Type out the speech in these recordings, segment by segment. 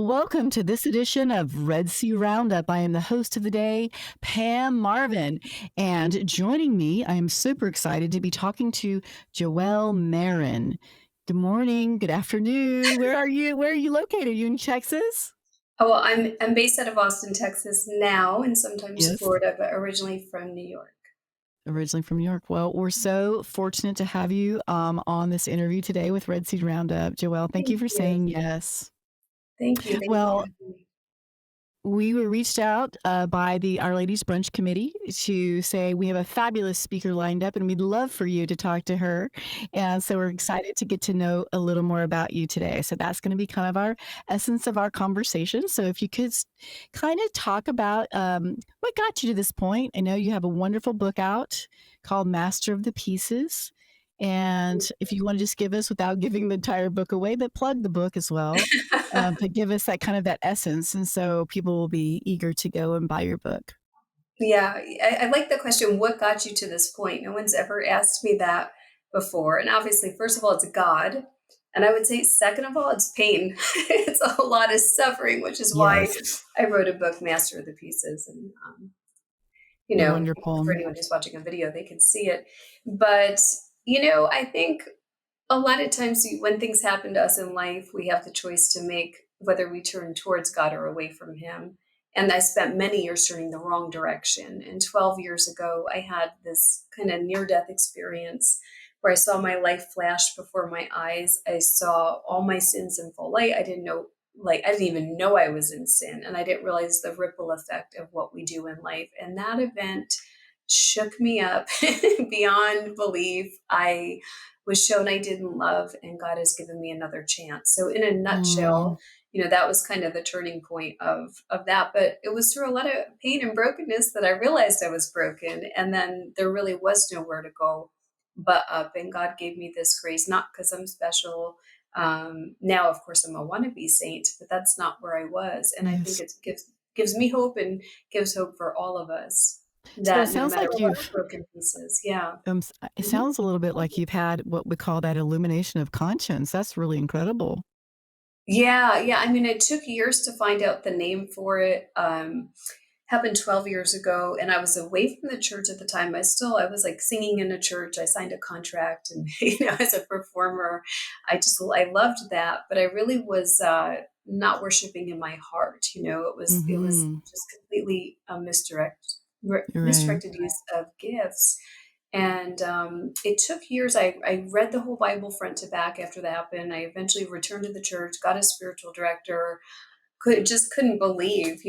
Welcome to this edition of Red Sea Roundup. I am the host of the day, Pam Marvin. And joining me, I am super excited to be talking to Joelle Maryn. Good morning, good afternoon. Where are you? Where are you located? Are you in Texas? Oh, well, I'm based out of Austin, Texas now, and sometimes Yes. Florida, but originally from New York. Originally from New York. Well, we're so fortunate to have you on this interview today with Red Sea Roundup. Joelle, thank you Thank for you. saying yes. Thank you. Thank you for Well, having me. we were reached out by the Our Ladies Brunch Committee to say we have a fabulous speaker lined up and we'd love for you to talk to her. And so we're excited to get to know a little more about you today. So that's going to be kind of our essence of our conversation. So if you could kind of talk about what got you to this point. I know you have a wonderful book out called Master of the Pieces. And if you want to just give us, without giving the entire book away, but plug the book as well, to give us that kind of that essence. And so people will be eager to go and buy your book. Yeah, I like the question, what got you to this point? No one's ever asked me that before. And obviously, first of all, it's God. And I would say, second of all, it's pain. It's a lot of suffering, which is why Yes. I wrote a book, Master of the Pieces. And, for Wonderful. anyone who's watching a video, they can see it. But, I think a lot of times when things happen to us in life, we have the choice to make whether we turn towards God or away from Him. And I spent many years turning the wrong direction. And 12 years ago, I had this kind of near death experience where I saw my life flash before my eyes. I saw all my sins in full light. I didn't even know I was in sin. And I didn't realize the ripple effect of what we do in life. And that event shook me up beyond belief. I was shown I didn't love, and God has given me another chance. So, in a nutshell, Mm, that was kind of the turning point of that. But it was through a lot of pain and brokenness that I realized I was broken, and then there really was nowhere to go but up. And God gave me this grace, not because I'm special. Now, of course, I'm a wannabe saint, but that's not where I was. And I think yes. it gives me hope and gives hope for all of us So it that no sounds matter like what you've, broken pieces, yeah. it Mhm. sounds a little bit like you've had what we call that illumination of conscience. That's really incredible. Yeah, yeah. I mean, it took years to find out the name for it. Happened 12 years ago, and I was away from the church at the time. I was like singing in a church. I signed a contract, and as a performer, I loved that. But I really was not worshiping in my heart. It was Mm-hmm. just completely a Right. misdirected use of gifts. And it took years. I read the whole Bible front to back after that happened. I eventually returned to the church, got a spiritual director, couldn't believe,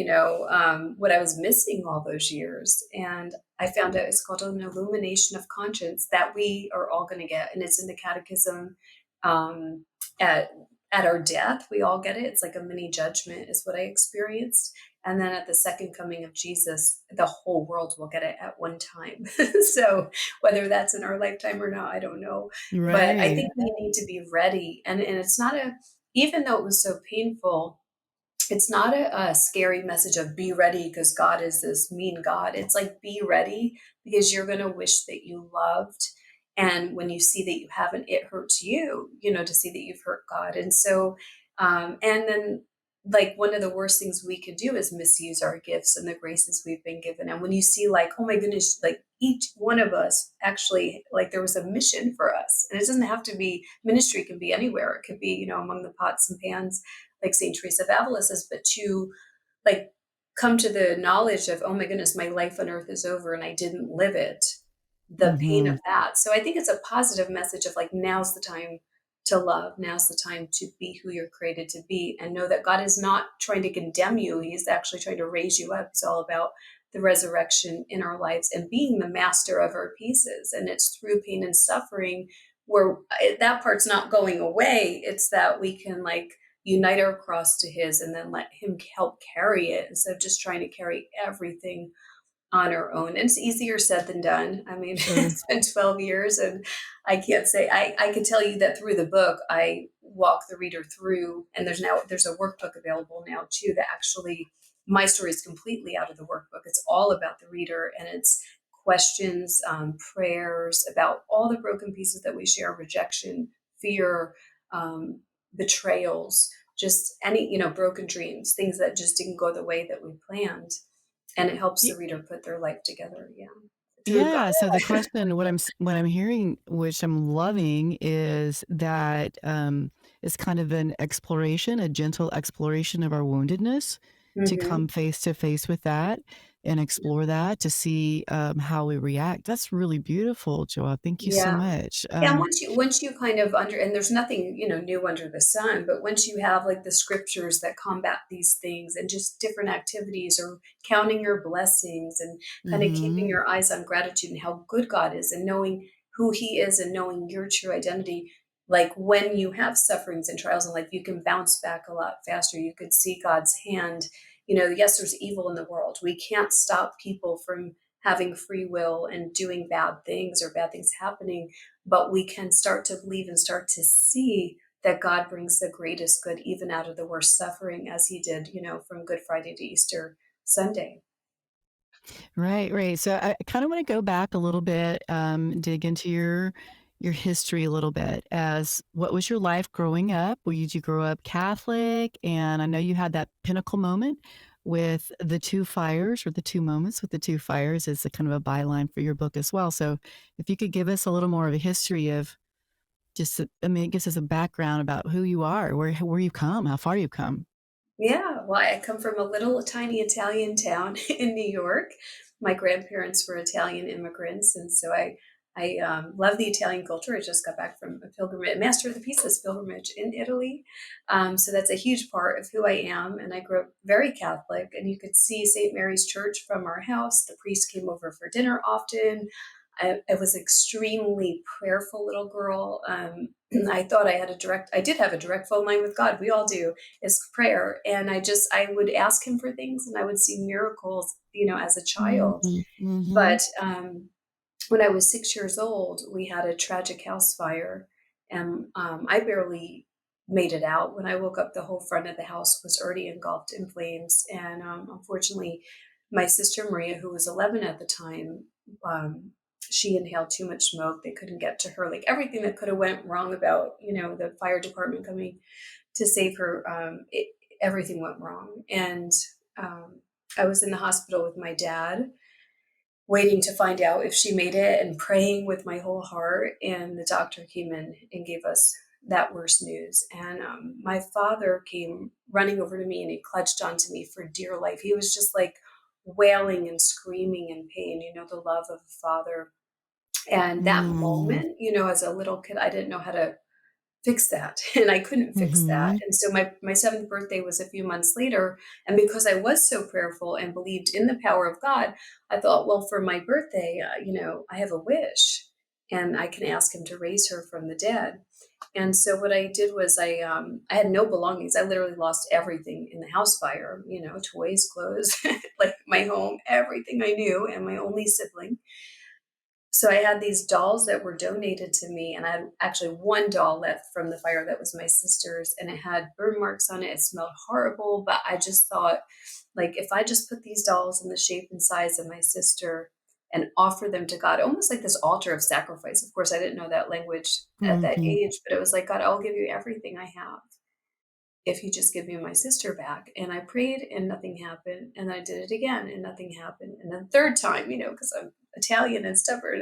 what I was missing all those years. And I found out it's called an illumination of conscience that we are all going to get. And it's in the catechism. Um, at, at our death, we all get it. It's like a mini judgment is what I experienced. And then at the second coming of Jesus, the whole world will get it at one time. So whether that's in our lifetime or not, I don't know. But I Right. think we need to be ready. And it's not even though it was so painful, it's not a scary message of be ready because God is this mean God. It's like be ready because you're going to wish that you loved. And when you see that you haven't, it hurts you, to see that you've hurt God. And so, and then like one of the worst things we could do is misuse our gifts and the graces we've been given. And when you see like, oh my goodness, like each one of us actually, like there was a mission for us. And it doesn't have to be ministry, can be anywhere. It could be, among the pots and pans like St. Teresa of Avila says, but to like come to the knowledge of, oh my goodness, my life on earth is over and I didn't live it, the pain Mm-hmm. of that. So I think it's a positive message of like, now's the time to love. Now's the time to be who you're created to be and know that God is not trying to condemn you. He's actually trying to raise you up. It's all about the resurrection in our lives and being the master of our pieces. And it's through pain and suffering where that part's not going away. It's that we can like unite our cross to his and then let him help carry it instead of just trying to carry everything on our own. And it's easier said than done. I mean, Sure. it's been 12 years and I can't say I could tell you that through the book, I walk the reader through, and there's a workbook available now too that actually my story is completely out of the workbook. It's all about the reader and it's questions, prayers about all the broken pieces that we share, rejection, fear, betrayals, just any, broken dreams, things that just didn't go the way that we planned. And it helps the reader put their life together. Yeah. Through God. Yeah, so the question what I'm hearing, which I'm loving, is that, it's kind of an exploration, a gentle exploration of our woundedness, to come Hmm. face to face with that and explore that to see, how we react. That's really beautiful, Joelle. Thank you so Yeah. much. Yeah, and once you kind of and there's nothing, new under the sun, but once you have like the scriptures that combat these things and just different activities or counting your blessings and kind of keeping Mhm. your eyes on gratitude and how good God is and knowing who he is and knowing your true identity, like when you have sufferings and trials in life, you can bounce back a lot faster. You could see God's hand. Yes, there's evil in the world. We can't stop people from having free will and doing bad things or bad things happening, but we can start to believe and start to see that God brings the greatest good even out of the worst suffering, as he did, from Good Friday to Easter Sunday. Right, right. So I kind of want to go back a little bit, dig into your history a little bit. As what was your life growing up? Did you grow up Catholic? And I know you had that pinnacle moment with the two fires, or the two moments with the two fires, is a kind of a byline for your book as well. So if you could give us a little more of a history of just, I mean, it gives us a background about who you are, where you've come, how far you've come. Yeah, well, I come from a little tiny Italian town in New York. My grandparents were Italian immigrants, and so I love the Italian culture. I just got back from a pilgrimage, Master of the Pieces pilgrimage in Italy, so that's a huge part of who I am. And I grew up very Catholic, and you could see St. Mary's Church from our house. The priest came over for dinner often. I was extremely prayerful little girl. I did have a direct phone line with God. We all do, is prayer. And I would ask him for things and I would see miracles, as a child. Mhm, mhm. But when I was 6 years old, we had a tragic house fire and I barely made it out. When I woke up, the whole front of the house was already engulfed in flames. And unfortunately, my sister Maria, who was 11 at the time, um, she inhaled too much smoke. They couldn't get to her. Like everything that could have went wrong about, the fire department coming to save her, everything went wrong. And um, I was in the hospital with my dad, waiting to find out if she made it and praying with my whole heart. And the doctor came in and gave us that worst news. And my father came running over to me and he clutched onto me for dear life. He was just like wailing and screaming in pain, the love of a father. And that Mm, moment, as a little kid, I didn't know how to fix that, and I couldn't fix that, mhm. and so my 7th birthday was a few months later, and because I was so prayerful and believed in the power of God, I thought, "Well, for my birthday, I have a wish, and I can ask him to raise her from the dead." And so what I did was I had no belongings. I literally lost everything in the house fire, toys, clothes, like my home, everything I knew, and my only sibling. So I had these dolls that were donated to me, and I had actually one doll left from the fire that was my sister's, and it had burn marks on it. It smelled horrible, but I just thought, like, if I just put these dolls in the shape and size of my sister and offer them to God, almost like this altar of sacrifice. Of course, I didn't know that language at that Mhm. age, but it was like, God, I'll give you everything I have if you just give me my sister back. And I prayed and nothing happened. And I did it again and nothing happened. And then third time, because I'm Italian and stubborn,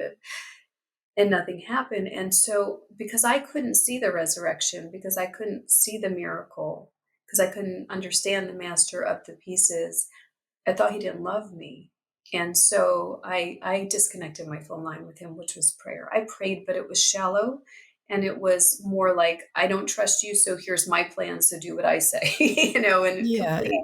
and nothing happened. And so, because I couldn't see the resurrection, because I couldn't see the miracle, because I couldn't understand the master of the pieces, I thought he didn't love me. And so I disconnected my phone line with him, which was prayer. I prayed, but it was shallow. And it was more like, I don't trust you, so here's my plan, so do what I say, and Yeah. complete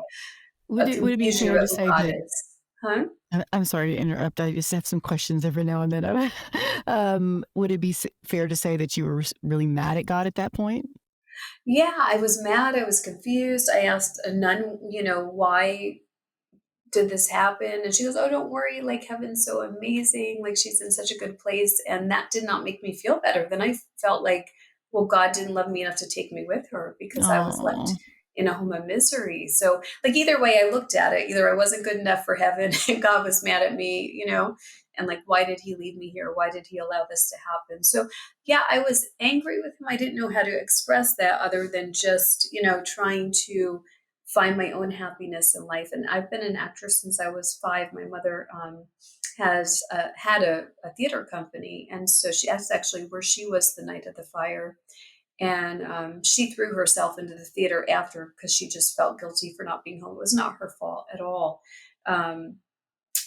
Would it be confusion fair about to who say God that is. Huh? I'm sorry to interrupt, I just have some questions every now and then. Would it be fair to say that you were really mad at God at that point? Yeah, I was mad. I was confused. I asked a nun, why did this happen? And she goes, oh, don't worry. Like, heaven's so amazing. Like, she's in such a good place. And that did not make me feel better. Then I felt like, well, God didn't love me enough to take me with her because I was left Oh. in a home of misery. So, like, either way I looked at it, either I wasn't good enough for heaven and God was mad at me, and like, why did he leave me here? Why did he allow this to happen? So yeah, I was angry with him. I didn't know how to express that other than just, trying to find my own happiness in life. And I've been an actress since I was 5. My mother has had a theater company, and so that's actually where she was the night of the fire. And she threw herself into the theater after because she just felt guilty for not being home. It was not her fault at all. Um,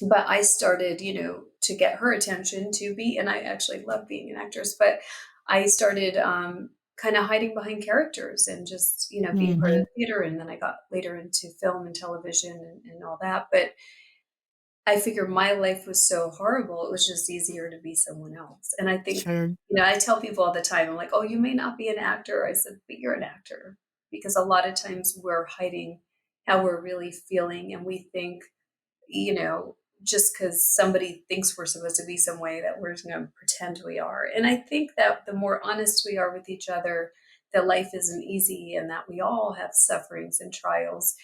but I started, to get her attention to be, and I actually love being an actress, but I started kind of hiding behind characters and just, being part of Mhm. the theater. And then I got later into film and television and all that. But I figured my life was so horrible, it was just easier to be someone else. And I think, Sure. I tell people all the time, I'm like, oh, you may not be an actor. I said, but you're an actor. Because a lot of times we're hiding how we're really feeling. And we think, you know, just because somebody thinks we're supposed to be some way that we're going to pretend we are. And I think that the more honest we are with each other, that life isn't easy and that we all have sufferings and trials,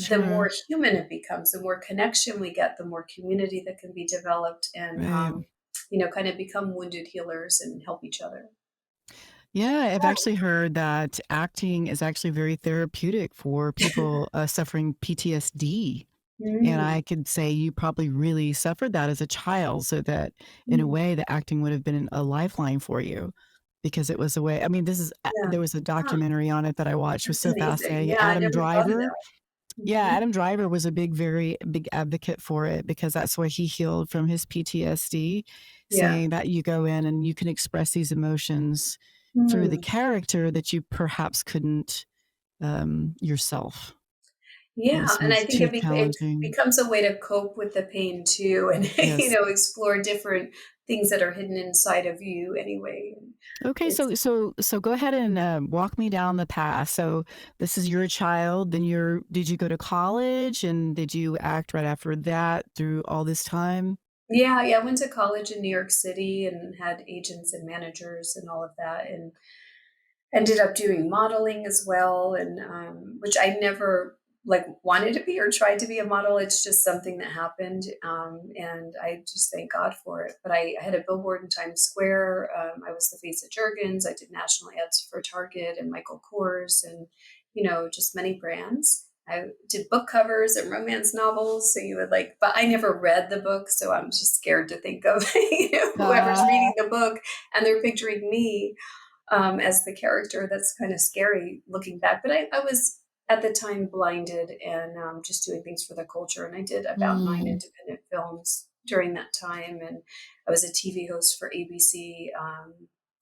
the more Sure. human it becomes, the more connection we get, the more community that can be developed and, Right. kind of become wounded healers and help each other. Yeah, I've actually heard that acting is actually very therapeutic for people, suffering PTSD, and Mm, I could say you probably really suffered that as a child, so that in a mm, way, the acting would have been a lifeline for you because it was a way. I mean, this is a yeah. there was a Huh, documentary on it that I watched, was that's so amazing. fascinating. Yeah, I Adam never thought of Driver. that. Yeah, Mhm. Adam Driver was a very big advocate for it because that's where he healed from his PTSD, Yeah. saying that you go in and you can express these emotions through the Mm. character that you perhaps couldn't, yourself. It Yeah, was and I was think too it challenging. becomes a way to cope with the pain too, and Yes. explore different things that are hidden inside of you anyway. And Okay, it's so go ahead and, walk me down the path. So this is you're a child, then did you go to college, and did you act right after that through all this time? yeah, yeah. I went to college in New York City and had agents and managers and all of that, and ended up doing modeling as well, and which I never like wanted to be or tried to be a model. It's just something that happened, and I just thank God for it. But I had a billboard in Times Square. I was the face of Jergens. I did national ads for Target and Michael Kors, and just many brands. I did book covers and romance novels. So you would like, but I never read the book, so I'm just scared to think of whoever's Uh, reading the book and they're picturing me as the character. That's kind of scary looking back. But I was at the time blinded and just doing things for the culture. And I did about 9 mm, independent films during that time. And I was a TV host for ABC.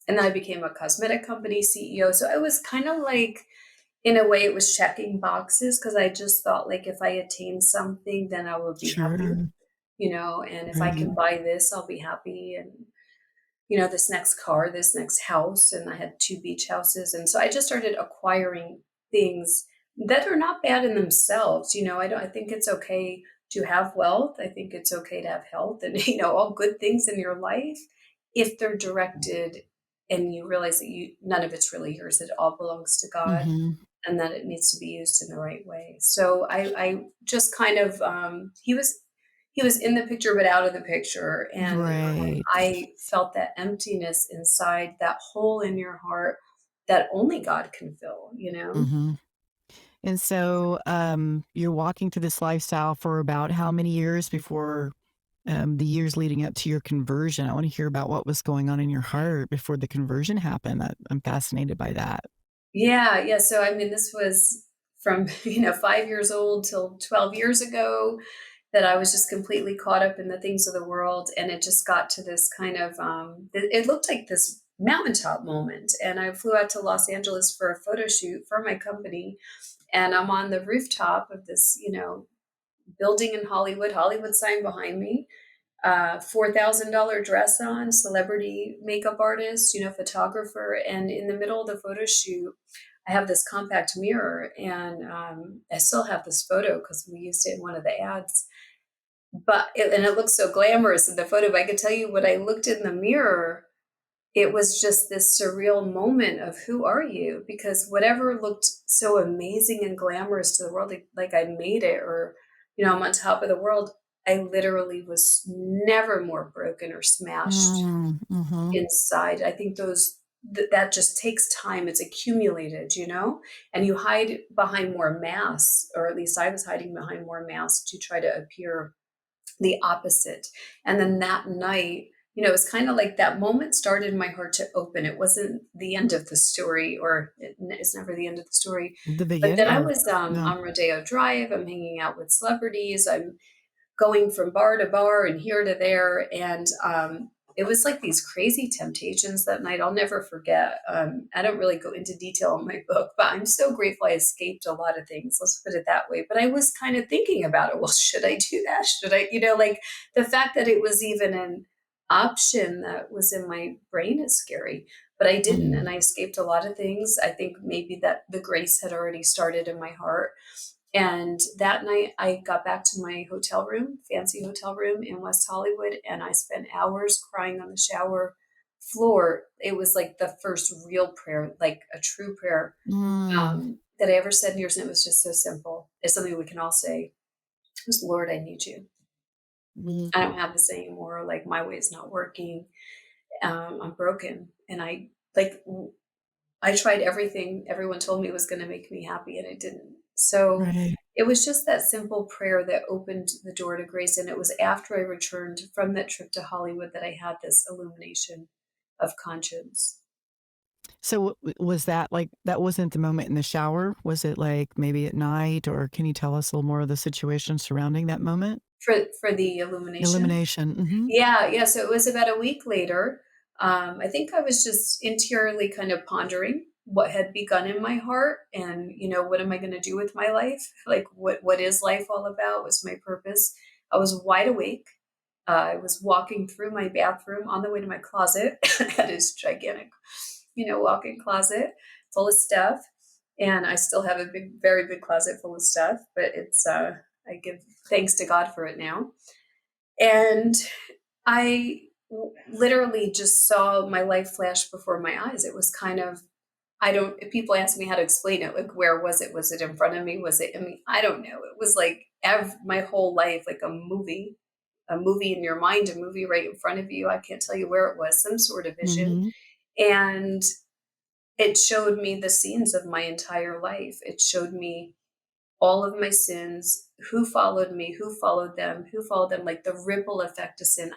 And then I became a cosmetic company CEO. So I was kind of like, in a way, it was checking boxes because I just thought, like, if I attain something, then I would be happy, sure, and if I right. can buy this, I'll be happy. And this next car, this next house, and I had 2 beach houses, and so I just started acquiring things that are not bad in themselves. I think it's okay to have wealth. I think it's okay to have health and, all good things in your life if they're directed and you realize that you none of it's really yours. It all belongs to God Mhm. and that it needs to be used in the right way. So I just kind of he was in the picture but out of the picture, and Right. I felt that emptiness inside, that hole in your heart that only God can fill. Mhm. And so, you're walking through this lifestyle for about how many years before, the years leading up to your conversion? I wanna hear about what was going on in your heart before the conversion happened. I'm fascinated by that. Yeah, yeah. So I mean, this was from 5 years old till 12 years ago, that I was just completely caught up in the things of the world, and it just got to this kind of it looked like this mountaintop moment, and I flew out to Los Angeles for a photo shoot for my company, and I'm on the rooftop of this building in Hollywood sign behind me, $4,000 dress on, celebrity makeup artist, photographer. And in the middle of the photo shoot, I have this compact mirror, and I still have this photo because we used it in one of the ads. And it looks so glamorous in the photo. But I could tell you, when I looked in the mirror, it was just this surreal moment of who are you? Because whatever looked so amazing and glamorous to the world, like I made it, or I'm on top of the world. I literally was never more broken or smashed Mm, mhm. inside. I think that just takes time. It's accumulated, and you hide behind more masks, or at least I was hiding behind more masks to try to appear the opposite. And then that night, it's kind of like that moment started my heart to open. It wasn't the end of the story, or it's never the end of the story. The But then beginning I or was no. on Rodeo Drive. I'm hanging out with celebrities. I'm going from bar to bar and here to there. And it was like these crazy temptations that night. I'll never forget. I don't really go into detail in my book, but I'm so grateful I escaped a lot of things. Let's put it that way. But I was kind of thinking about it. Well, should I do that? Should I, like the fact that it was even an option that was in my brain is scary. But I didn't. Mhm. And I escaped a lot of things. I think maybe that the grace had already started in my heart, and that night, I got back to my hotel room, fancy hotel room in West Hollywood, and I spent hours crying on the shower floor. It was like the first real prayer, like a true prayer, Mm, that I ever said in years, and it was just so simple. It's something we can all say. It was, Lord, I need you. mm, I don't have this anymore. Like my way is not working. I'm broken, and I tried everything everyone told me was gonna make me happy, and it didn't. So, right. it was just that simple prayer that opened the door to grace, and it was after I returned from that trip to Hollywood that I had this illumination of conscience. So, was that, like that wasn't the moment in the shower? Was it, like, maybe at night, or can you tell us a little more of the situation surrounding that moment? For the illumination? Illumination, mhm. Yeah, yeah, so it was about a week later. I think I was just interiorly kind of pondering what had begun in my heart, and, what am I gonna do with my life? Like, what is life all about? What's my purpose? I was wide awake. I was walking through my bathroom on the way to my closet. That is gigantic, walk-in closet full of stuff, and I still have a big, very big closet full of stuff, but I give thanks to God for it now. And literally just saw my life flash before my eyes. It was kind of, I don't, if people ask me how to explain it, like, where was it? Was it in front of me? Was it, I mean, I don't know. It was like my whole life, like a movie in your mind, a movie right in front of you. I can't tell you where it was, some sort of vision. Mhm. And it showed me the scenes of my entire life. It showed me all of my sins, who followed me, who followed them, like the ripple effect of sin.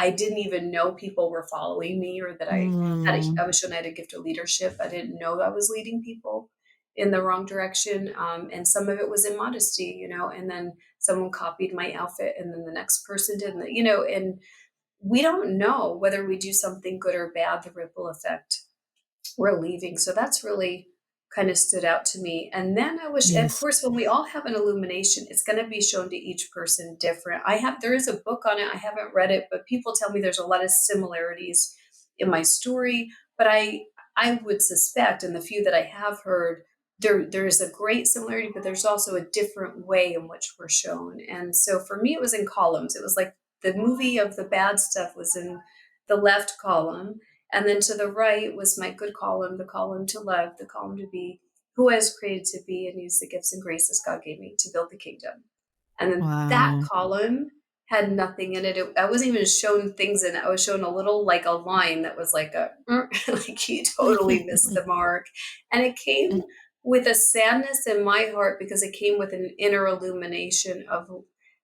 I didn't even know people were following me, or that Mm. I was shown I had a gift of leadership. I didn't know I was leading people in the wrong direction. And some of it was immodesty, and then someone copied my outfit, and then the next person did, and we don't know whether we do something good or bad, the ripple effect we're leaving. So that's really kind of stood out to me. And then and of Yes. course, when we all have an illumination, it's going to be shown to each person different. There is a book on it. I haven't read it, but people tell me there's a lot of similarities in my story. But I would suspect, in the few that I have heard, there is a great similarity, but there's also a different way in which we're shown. And so for me, it was in columns. It was like the movie of the bad stuff was in the left column, and then to the right was my good column, the column to love, the column to be who I was created to be and use the gifts and graces God gave me to build the kingdom. And then that Wow. column had nothing in it. I wasn't even shown things in it. I was shown a little, like a line that was like like you totally missed the mark. And it came with a sadness in my heart, because it came with an inner illumination of,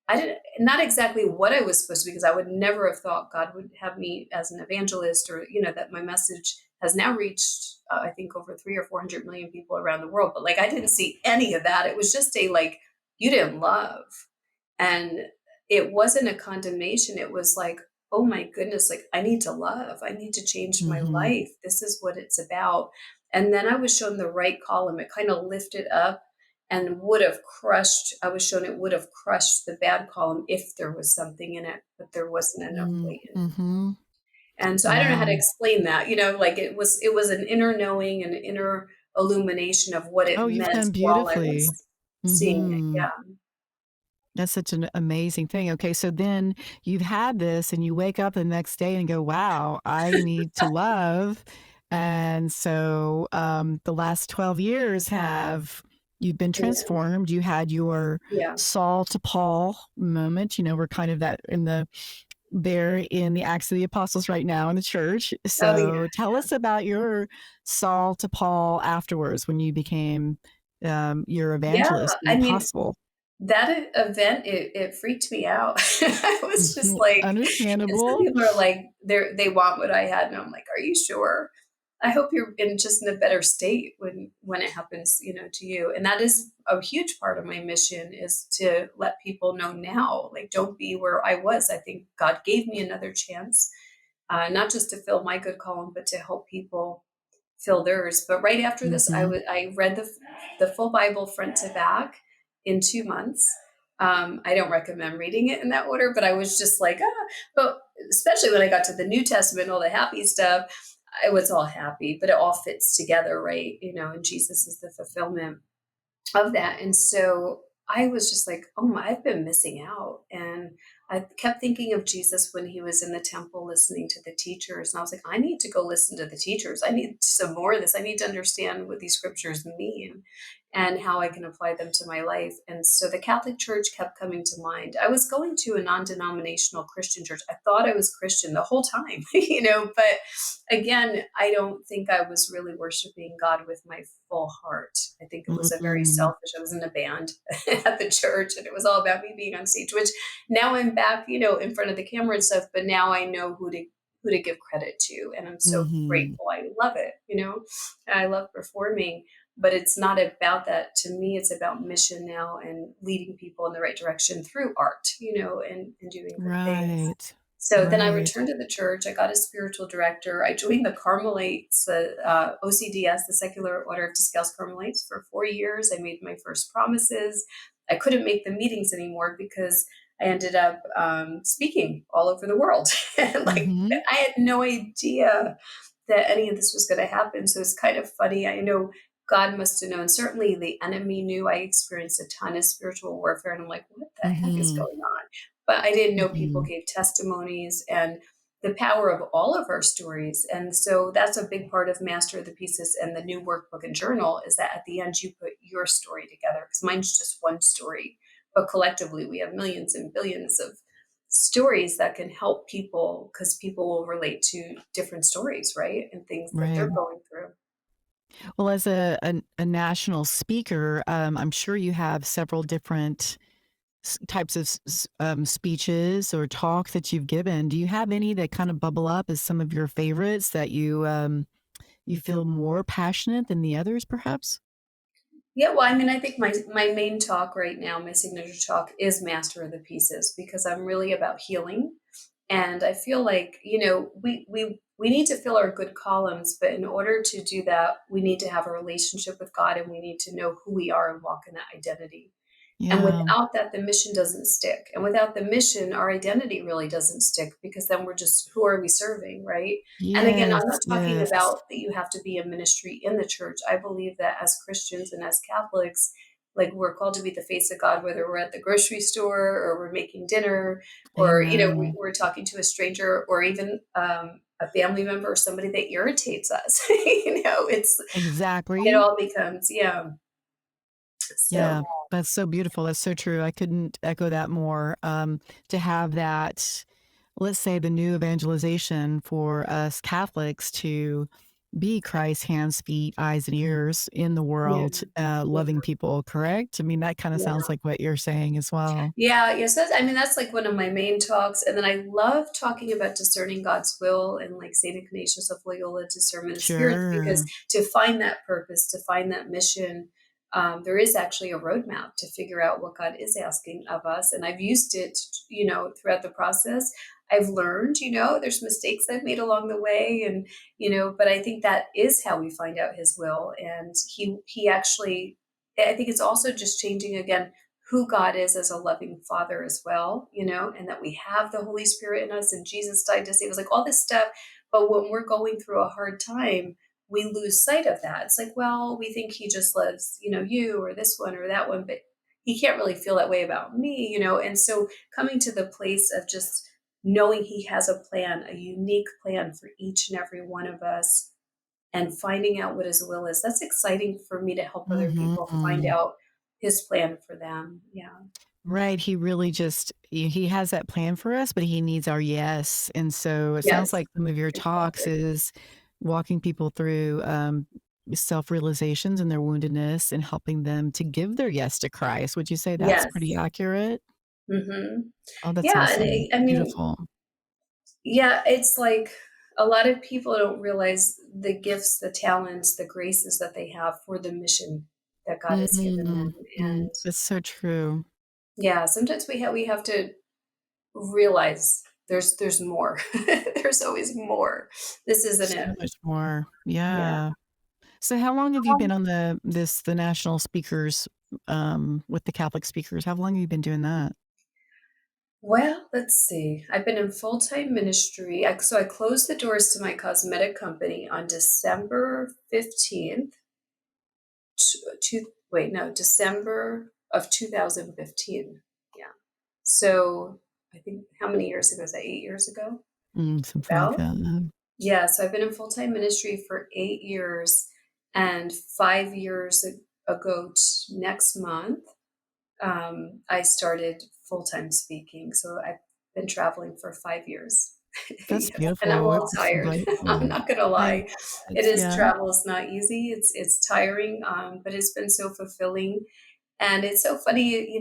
I didn't, not exactly what I was supposed to be, because I would never have thought God would have me as an evangelist, or, that my message has now reached, I think, over 3 or 400 million people around the world. But like, I didn't see any of that. It was just like, you didn't love. And it wasn't a condemnation. It was like, oh my goodness, like, I need to love. I need to change my Mhm. life. This is what it's about. And then I was shown the right column. It kind of lifted up and would have crushed, I was shown it would have crushed the bad column if there was something in it, but there wasn't enough Mm, weight in it. mhm. And so I don't know how to Wow. explain that, like it was an inner knowing and an inner illumination of what it Oh, you've meant done while I beautifully. was seeing it. Mhm. Yeah. That's such an amazing thing. Okay, so then you've had this and you wake up the next day and go, "Wow, I need to love." And so, the last 12 years have You've been Yeah. transformed. You had your Yeah. Saul to Paul moment. We're kind of that in the there in the Acts of the Apostles right now in the church. Oh, yeah. So tell us about your Saul to Paul afterwards when you became your Yeah. evangelist, the I mean, apostle. that event, it freaked me out. I was just Mhm. like, and some Understandable. people are like, they want what I had, and I'm like, "Are you sure?" I hope you're in a better state when it happens, to you. And that is a huge part of my mission, is to let people know now, like, don't be where I was. I think God gave me another chance, not just to fill my good column, but to help people fill theirs. But right after this, Hmm. I read the full Bible front to back in 2 months. I don't recommend reading it in that order, but I was just like, ah. But especially when I got to the New Testament, all the happy stuff, I was all happy, but it all fits together, right? And Jesus is the fulfillment of that. And so I was just like, oh my, I've been missing out. And I kept thinking of Jesus when he was in the temple listening to the teachers. And I was like, I need to go listen to the teachers. I need some more of this. I need to understand what these scriptures mean and how I can apply them to my life. And so the Catholic Church kept coming to mind. I was going to a non denominational Christian church. I thought I was Christian the whole time, but again, I don't think I was really worshiping God with my full heart. I think it was a very Mm-mm. selfish. I was in a band at the church, and it was all about me being on stage. Which now I'm back, in front of the camera and stuff. But now I know who to give credit to, and I'm so Hmm. grateful. I love it. I love performing. But it's not about that. To me, it's about mission now and leading people in the right direction through art, and doing good things. Right. So then I Right. returned to the church. I got a spiritual director. I joined the Carmelites, the OCDS, the Secular Order of Discalced Carmelites, for 4 years. I made my first promises. I couldn't make the meetings anymore because I ended up speaking all over the world. Like, Hmm. I had no idea that any of this was going to happen. So it's kind of funny. I know God must have known. Certainly the enemy knew. I experienced a ton of spiritual warfare, and I'm like, what the heck is Hmm. going on? But I didn't know people Hmm. gave testimonies and the power of all of our stories. And so that's a big part of Master of the Pieces and the new workbook and journal, is that at the end you put your story together, because mine's just one story. But collectively, we have millions and billions of stories that can help people, because people will relate to different stories, right? And things that Right. they're going through. Well, as a national speaker, I'm sure you have several different types of speeches or talks that you've given. Do you have any that kind of bubble up as some of your favorites that you feel more passionate than the others, perhaps? Yeah, well, I mean, I think my main talk right now, my signature talk, is Master of the Pieces, because I'm really about healing. And I feel like, we need to fill our good columns, but in order to do that, we need to have a relationship with God, and we need to know who we are and walk in that identity. And Yeah. without that, the mission doesn't stick. And without the mission, our identity really doesn't stick, because then we're just, who are we serving, right? And again, Yes. I'm not talking Yes. about that you have to be in ministry in the church. I believe that as Christians and as Catholics, like, we're called to be the face of God, whether we're at the grocery store or we're making dinner, or, Amen. we're talking to a stranger, or even a family member or somebody that irritates us. It Exactly. all becomes, yeah. So, Yeah, that's so beautiful. That's so true. I couldn't echo that more. To have that, let's say, the new evangelization for us Catholics to be Christ's hands, feet, eyes, and ears in the yeah, world, yeah. loving people, correct? I mean, that kind of sounds Yeah. like what you're saying as well. Yeah, yes, I mean, that's like one of my main talks. And then I love talking about discerning God's will, and like St. Ignatius of Loyola, discernment of spirits, because Sure. to find that purpose, to find that mission, there is actually a roadmap to figure out what God is asking of us. And I've used it, throughout the process. I've learned, there's mistakes I've made along the way, and, but I think that is how we find out his will. And he actually, I think it's also just changing again who God is as a loving father as well, and that we have the Holy Spirit in us, and Jesus died to save us, like all this stuff. But when we're going through a hard time, we lose sight of that. It's like, well, we think he just loves, you or this one or that one, but he can't really feel that way about me, And so coming to the place of just knowing he has a plan, a unique plan for each and every one of us, and finding out what his will is. That's exciting for me to help other people find Mhm. out his plan for them. Yeah. Right, he really just he has that plan for us, but he needs our yes, and so it sounds Yes, like some of your talks exactly. is walking people through, self-realizations and their woundedness and helping them to give their yes to Christ. Would you say that's pretty Yes. accurate? Mhm. Oh, that's Yeah, and awesome. I mean, Beautiful. yeah, it's like a lot of people don't realize the gifts, the talents, the graces that they have for the mission that God has given them, Mhm. Mm, and that's so true. yeah, sometimes we have to realize there's more. There's always more. This isn't So it. much more. Yeah. Yeah. So how long have you been on the national speakers, with the Catholic speakers? How long have you been doing that? Well, let's see. I've been in full-time ministry. So I closed the doors to my cosmetic company on December 15th, wait, no, December of 2015. Yeah. So I think how many years ago is that? 8 years ago? Something like About? that, Yeah. So I've been in full-time ministry for 8 years, and 5 years ago next month, I started full-time speaking, so I've been traveling for 5 years. That's Yeah, and I'm beautiful. all It's tired. like I'm not gonna I lie. It bet, is yeah. travel is not easy. It's tiring, but it's been so fulfilling, and it's so funny,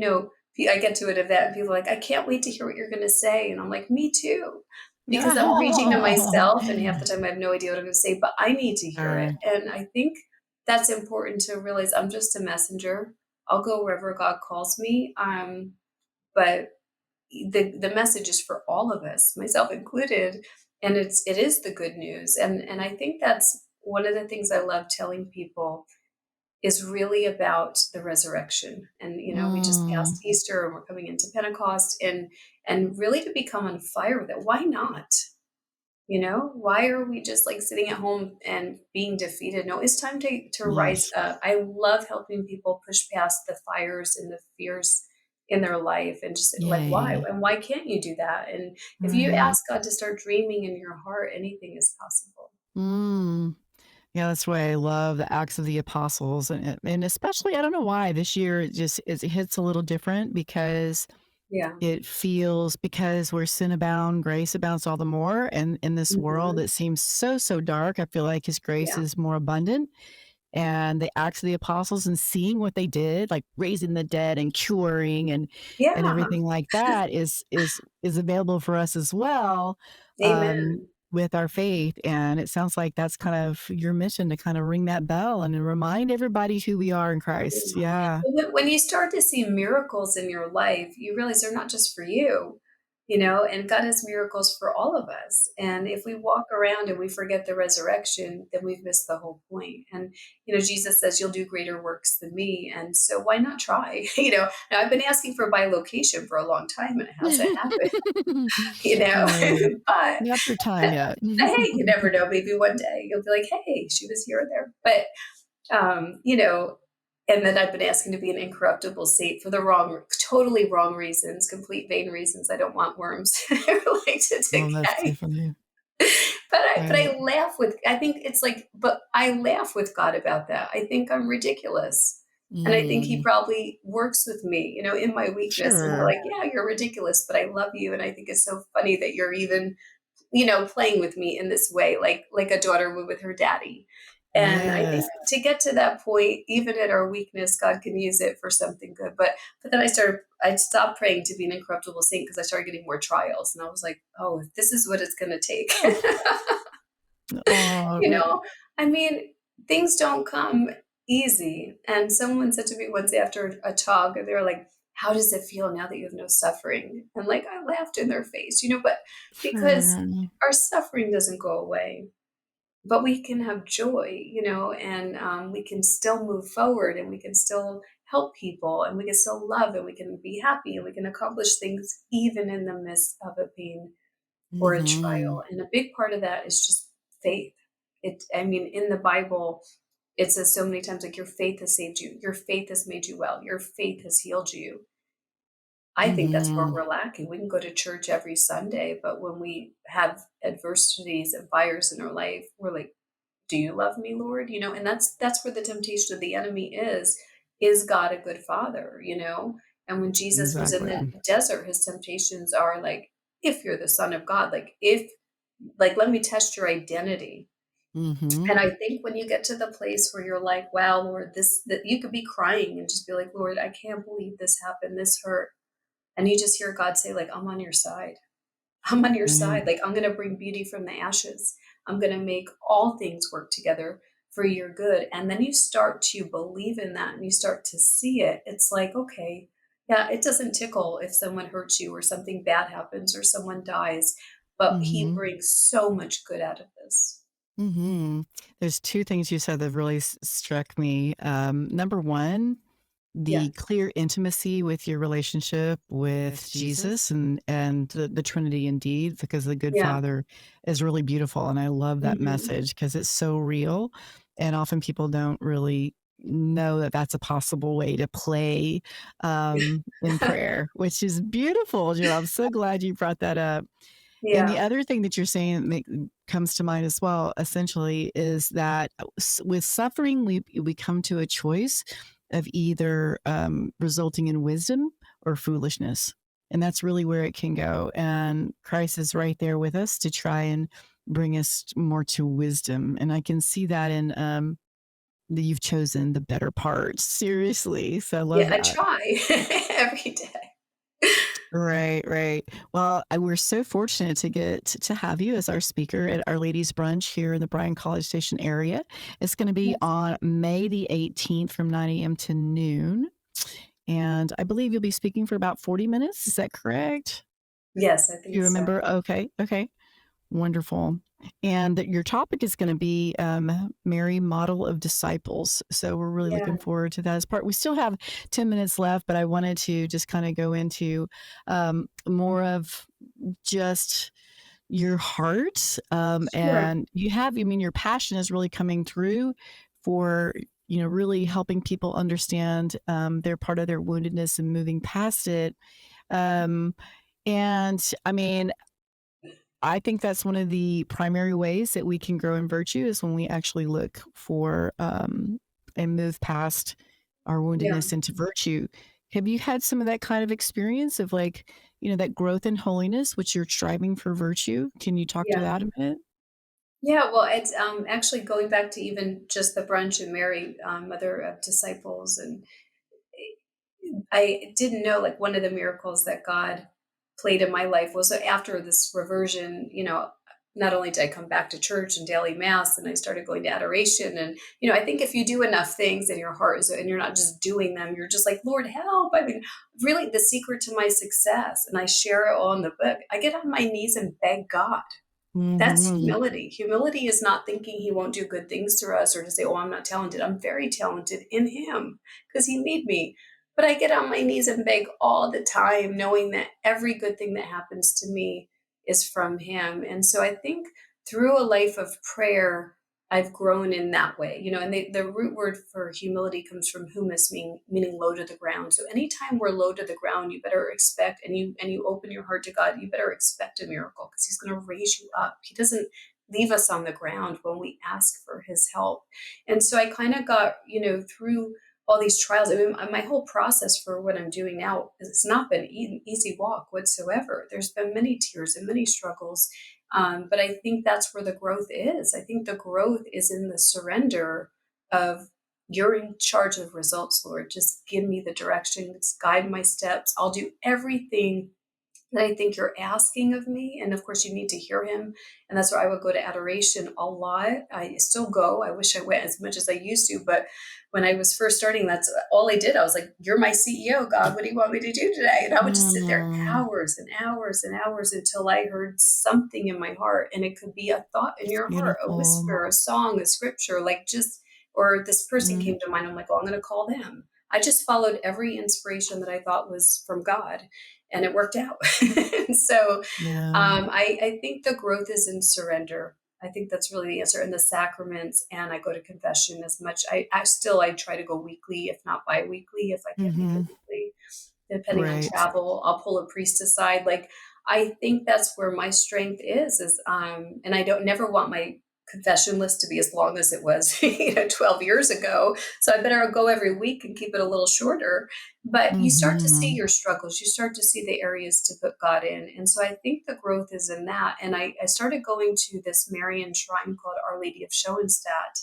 I get to an event and people are like, "I can't wait to hear what you're gonna say," and I'm like, "Me too," because I'm preaching to myself, and half the time I have no idea what I'm gonna say, but I need to hear it, Sure. and I think that's important to realize I'm just a messenger. I'll go wherever God calls me, but the message is for all of us, myself included, and it is the good news, and I think that's one of the things I love telling people is really about the resurrection. And we just Mm, passed Easter and we're coming into Pentecost, and really to become on fire with it. Why not? Why are we just like sitting at home and being defeated? No, it's time to rise yes. up. I love helping people push past the fires and the fears in their life, and just like, why? Yay. And why can't you do that? And if you Right. ask God to start dreaming in your heart, anything is possible. Mm. Yeah, that's why I love the Acts of the Apostles, and especially I don't know why this year it hits a little different because Yeah. it feels because where sin abound, grace abounds all the more, and in this world Hmm. that seems so, so dark, I feel like his grace Yeah. is more abundant. And the Acts of the Apostles and seeing what they did, like raising the dead and curing and Yeah. everything like that is available for us as well, Amen. with our faith, and it sounds like that's kind of your mission to kinda ring that bell and to remind everybody who we are in Christ. Yeah. Yeah. When you start to see miracles in your life, you realize they're not just for you, and God has miracles for all of us. And if we walk around and we forget the resurrection, then we've missed the whole point. And, Jesus says, "You'll do greater works than me." And so why not try? Now I've been asking for bilocation for a long time and it hasn't happened, you know, Right. but, Not your time but yet. hey, you never know. Maybe one day you'll be like, "Hey, she was here or there." Um, you know, and then I've been asking to be an incorruptible saint for the totally wrong reasons, complete vain reasons. I don't want worms like to Oh, that's too decay. funny. But Right. I laugh with. I think it's like, but I laugh with God about that. I think I'm ridiculous. And I think he Mm. probably works with me, in my weakness. And we're Sure. like, yeah, you're ridiculous, but I love you. And I think it's so funny that you're even playing with me in this way, like a daughter would with her daddy. And I Yes. think to get to that point, even in our weakness, God can use it for something good. But then I stopped praying to be an incorruptible saint because I started getting more trials, and I was like, oh, if this is what it's going to take. Oh, you but know, I mean, things don't come easy. And someone said to me once after a talk, and they were like, "How does it feel now that you have no suffering?" And like I laughed in their face, but because sure. our suffering doesn't go away, but we can have joy, and we can still move forward, and we can still help people, and we can still love, and we can be happy, and we can accomplish things even in the midst of a pain or a Mhm. trial. And a big part of that is just faith. I mean, in the Bible, it says so many times, like, your faith has saved you, your faith has made you well, your faith has healed you. I think that's where Mhm. we're lacking. We can go to church every Sunday, but when we have adversities and fires in our life, we're like, do you love me, Lord? And that's where the temptation of the enemy is God a good father? And when Jesus was in Exactly. the desert, his temptations are like, if you're the son of God, like, let me test your identity. Mhm. And I think when you get to the place where you're like, wow, Lord, that you could be crying and just be like, Lord, I can't believe this happened. This hurt. And you just hear God say, like, I'm on your side. I'm on your Right. side. Like, I'm going to bring beauty from the ashes. I'm going to make all things work together for your good. And then you start to believe in that and you start to see it. It's like, okay, yeah, it doesn't tickle if someone hurts you or something bad happens or someone dies, but he Mhm. brings so much good out of this. Mhm. There's 2 things you said that really struck me. Number 1, Yeah. the clear intimacy with your relationship with Jesus and the Trinity indeed, because the good Yeah. Father is really beautiful, and I love that Hmm. message because it's so real, and often people don't really know that that's a possible way to play, in prayer, which is beautiful, Joe. I'm so glad you brought that up. And the Yeah. other thing that you're saying comes to mind as well, essentially, is that with suffering, we come to a choice of either resulting in wisdom or foolishness, and that's really where it can go. And Christ is right there with us to try and bring us more to wisdom. And I can see that in that you've chosen the better part. Seriously, so I love Yeah, I that. try every day. Right, right. Well, we're so fortunate to get to have you as our speaker at Our Ladies Brunch here in the Bryan College Station area. It's going to be Yes. on May the 18th from 9 a.m. to noon. And I believe you'll be speaking for about 40 minutes. Is that correct? Yes, I Do you think so. remember? Okay, okay. Wonderful. And that your topic is going to be Mary, model of disciples. So we're really Yeah. looking forward to that as part. We still have 10 minutes left, but I wanted to just kind of go into more of just your heart. Sure. And you have, I mean, your passion is really coming through for, really helping people understand their part of their woundedness and moving past it. Um, and I mean, I think that's one of the primary ways that we can grow in virtue is when we actually look for and move past our Yeah. woundedness into virtue. Have you had some of that kind of experience of like, that growth in holiness, which you're striving for virtue? Can you talk to Yeah. that a minute? Yeah, well, it's actually going back to even just the brunch and Mary, mother of disciples, and I didn't know, like, one of the miracles that God played in my life was after this reversion. Not only did I come back to church and daily mass, and I started going to adoration, and I think if you do enough things in your heart and you're not just doing them, you're just like, Lord, help. I mean, really, the secret to my success, and I share it all in the book. I get on my knees and beg God. That's Mhm. humility. Humility is not thinking he won't do good things through us or to say, oh, I'm not talented. I'm very talented in him because he made me. But I get on my knees and beg all the time, knowing that every good thing that happens to me is from him. And so I think through a life of prayer, I've grown in that way. And the root word for humility comes from humus, meaning low to the ground. So anytime we're low to the ground, you better expect, and you open your heart to God, you better expect a miracle because He's going to raise you up. He doesn't leave us on the ground when we ask for His help. And so I kind of got, through all these trials. I mean, my whole process for what I'm doing now, it's not been an easy walk whatsoever. There's been many tears and many struggles, but I think that's where the growth is. I think the growth is in the surrender of, you're in charge of results, Lord. Just give me the direction, just guide my steps. I'll do everything that I think you're asking of me. And of course, you need to hear him. And that's where I would go to adoration a lot. I still go. I wish I went as much as I used to. But when I was first starting, that's all I did. I was like, you're my CEO, God. What do you want me to do today? And I would just sit there Mm, hours and hours and hours until I heard something in my heart. And it could be a thought in it's your heart, a beautiful. whisper, a song, a scripture, like just, or this person Mm, came to mind. I'm like, oh, I'm going to call them. I just followed every inspiration that I thought was from God, and it worked out. So yeah. I think the growth is in surrender. I think that's really the answer. And the sacraments, and I go to confession as much. I try to go weekly, if not bi-weekly, if I can't make it Hmm. weekly, depending on Right. travel. I'll pull a priest aside. Like, I think that's where my strength is and I don't never want my confession list to be as long as it was, 12 years ago. So I better go every week and keep it a little shorter. But you start to see Mhm. your struggles. You start to see the areas to put God in. And so I think the growth is in that. And I started going to this Marian shrine called Our Lady of Schoenstatt.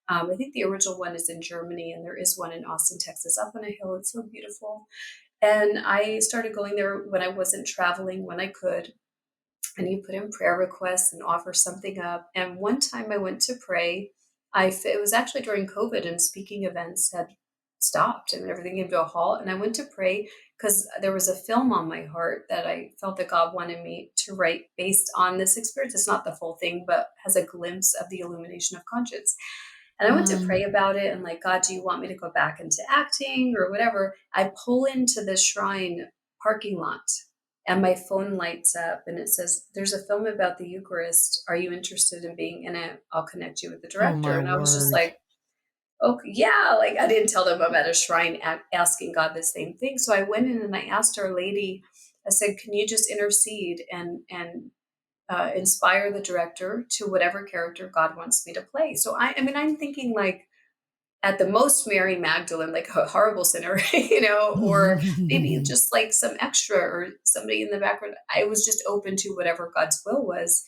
I think the original one is in Germany, and there is one in Austin, Texas, up on a hill. It's so beautiful. And I started going there when I wasn't traveling, when I could, and you put in prayer requests and offer something up. And one time I went to pray. It was actually during COVID, and speaking events had stopped and everything came to a halt. And I went to pray because there was a film on my heart that I felt that God wanted me to write based on this experience. It's not the full thing, but has a glimpse of the illumination of conscience. And I went to Mm. pray about it and like, God, do you want me to go back into acting or whatever? I pull into the shrine parking lot and my phone lights up and it says, there's a film about the Eucharist. Are you interested in being in it? I'll connect you with the Oh director. my And I was just word. like, okay, yeah. Like I didn't tell them I'm at a shrine asking God the same thing. So I went in and I asked Our Lady, I said, can you just intercede and inspire the director to whatever character God wants me to play? So I mean, I'm thinking like, at the most Mary Magdalene, like a horrible sinner, or maybe just like some extra or somebody in the background. I was just open to whatever God's will was.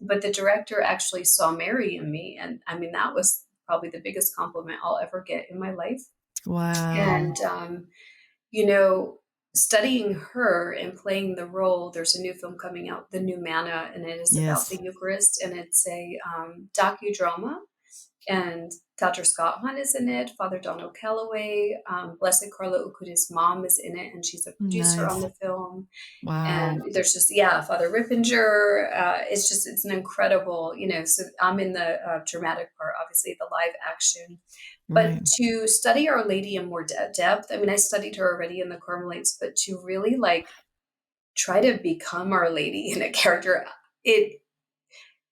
But the director actually saw Mary in me. And I mean, that was probably the biggest compliment I'll ever get in my life. Wow. And, you know, studying her and playing the role, there's a new film coming out, The New Manna, and it is about the Yes. Eucharist. And it's a docudrama and Dr. Scott Hahn is in it. Father Donald Calloway, Blessed Carla Ukuda's mom is in it, and she's a producer on Nice. the film. Wow. And there's just, yeah, Father Rippinger. It's an incredible, So I'm in the dramatic part, obviously the live action. But Right. to study Our Lady in more depth, I mean, I studied her already in the Carmelites, but to really like try to become Our Lady in a character, it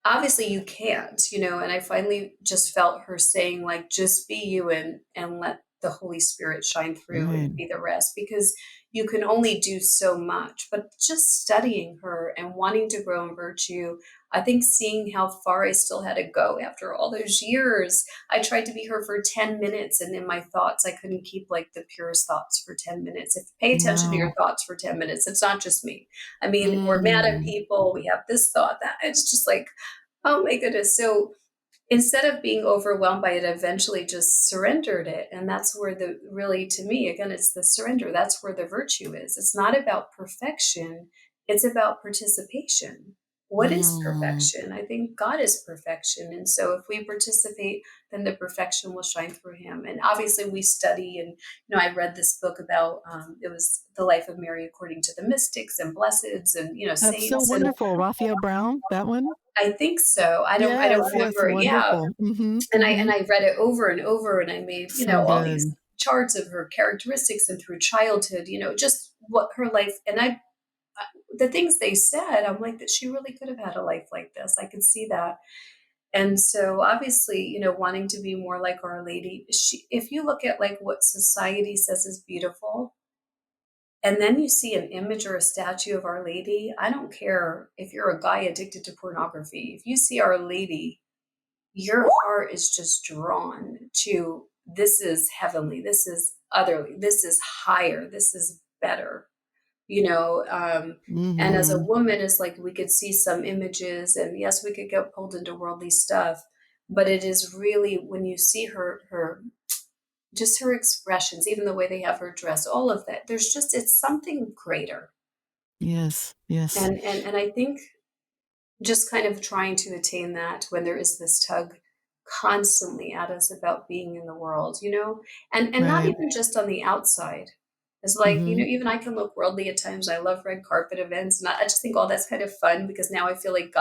obviously you can't, and I finally just felt her saying like, just be you and let the Holy Spirit shine through Right. and be the rest, because you can only do so much. But just studying her and wanting to grow in virtue, I think seeing how far I still had to go after all those years. I tried to be her for 10 minutes, and in my thoughts I couldn't keep like the purest thoughts for 10 minutes. If pay attention to your Wow. thoughts for 10 minutes, it's not just me. I mean, we're mad at Mm. people, we have this thought, that it's just like, oh my goodness. So instead of being overwhelmed by it, eventually just surrendered it. And that's where really, to me, again, it's the surrender. That's where the virtue is. It's not about perfection, it's about participation. What is Mm. perfection? I think God is perfection. And so if we participate, then the perfection will shine through him. And obviously we study, and, I read this book about, it was the life of Mary according to the mystics and blesseds and, That's so saints. And wonderful. Raphael Brown, that one? I think so. I don't Yes, yes, remember. Yeah. wonderful. Mhm, And I and mhm. I read it over and over and I made, So all these good. charts of her characteristics and through childhood, just what her life, and the things they said, I'm like, that she really could have had a life like this. I could see that. And so obviously, wanting to be more like Our Lady, if you look at like what society says is beautiful, and then you see an image or a statue of Our Lady, I don't care if you're a guy addicted to pornography. If you see Our Lady, your heart is just drawn to, this is heavenly, this is otherly, this is higher, this is better, you know. And as a Mhm. woman, it's like we could see some images, and yes, we could get pulled into worldly stuff, but it is really when you see her just her expressions, even the way they have her dressed, all of that. It's something greater, Yes, yes. and I think just kind of trying to attain that when there is this tug constantly at us about being in the world, and not Right. even just on the outside. It's like, Mhm. even I can look worldly at times. I love red carpet events, and I just think, oh, that's kind of fun because now I feel like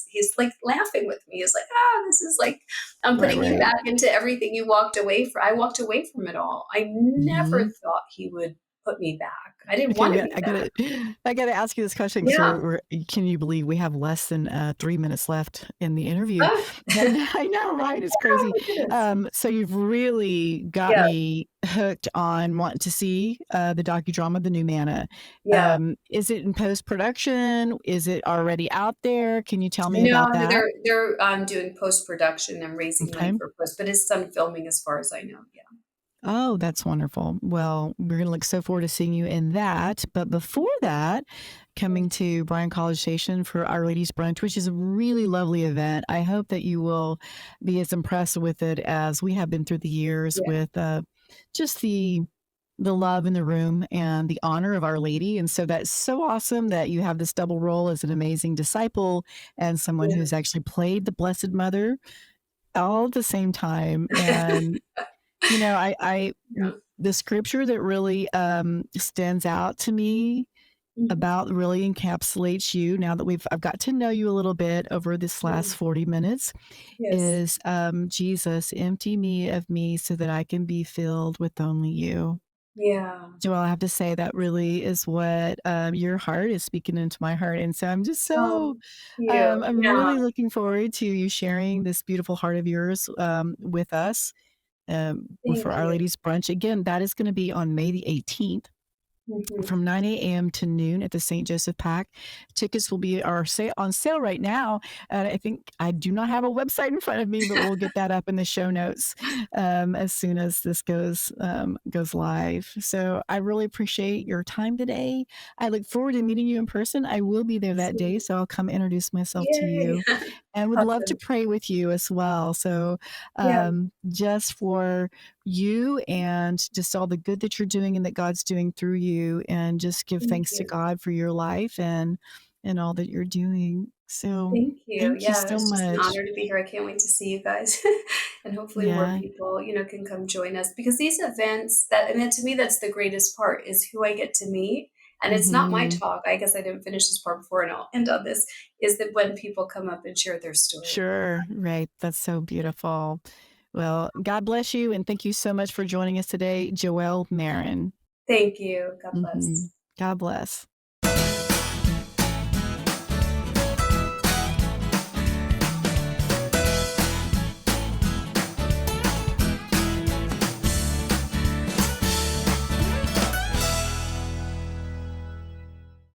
he's like laughing with me. It's like, this is like, I'm Right, putting you right. back into everything you walked away from. I walked away from it all. I never Mhm. thought he would put me back. I didn't Okay, want to yeah, be I back. gotta I gotta ask you this question because Yeah. can you believe we have less than 3 minutes left in the interview? Oh, And I know, right? It's oh crazy. my goodness. So you've really got Yeah, me hooked on wanting to see the docudrama, The New Manna. yeah. Is it in post production? Is it already out there? Can you tell me No, about no, that? they're doing post-production and raising money Okay. for post, but it's done filming as far as I know. Yeah. Oh, that's wonderful. Well, we're going to look so forward to seeing you in that. But before that, Yeah. coming to Bryan College Station for Our Ladies Brunch, which is a really lovely event. I hope that you will be as impressed with it as we have been through the years Yeah. with just the love in the room and the honor of Our Lady. And so that's so awesome that you have this double role as an amazing disciple and someone Yeah. who's actually played the Blessed Mother all at the same time. And Yeah. the scripture that really, stands out to me Mhm. about really encapsulates you now that I've got to know you a little bit over this last Yeah. 40 minutes Yes. is, Jesus, empty me of me so that I can be filled with only you. Yeah. Joelle, I have to say that really is what, your heart is speaking into my heart, and so I'm just Oh, so you. I'm Yeah. really looking forward to you sharing this beautiful heart of yours, with us for Thank Our you. Ladies Brunch. Again, that is going to be on May the 18th Mhm. from 9 a.m. to noon at the St. Joseph Pack. Tickets will be on sale right now. I think I do not have a website in front of me, but we'll get that up in the show notes as soon as this goes live. So I really appreciate your time today. I look forward to meeting you in person. I will be there that day, Sweet. so I'll come introduce myself to Yay. you and would love to Awesome. pray with you as well. So Yeah. just for you and just all the good that you're doing and that God's doing through you, and just give Thank thanks to you. God for your life and all that you're doing. So Thank you. thank you Yeah, so it's just an much. honor to be here. I can't wait to see you guys. And hopefully more Yeah. people, can come join us because these events and then to me that's the greatest part is who I get to meet. And it's not my Hmm. talk. I guess I didn't finish this part before and I'll end on this, is that when people come up and share their story. Sure. Right. That's so beautiful. Well, God bless you, and thank you so much for joining us today, Joelle Maryn. Thank you. God Hmm. bless. God bless.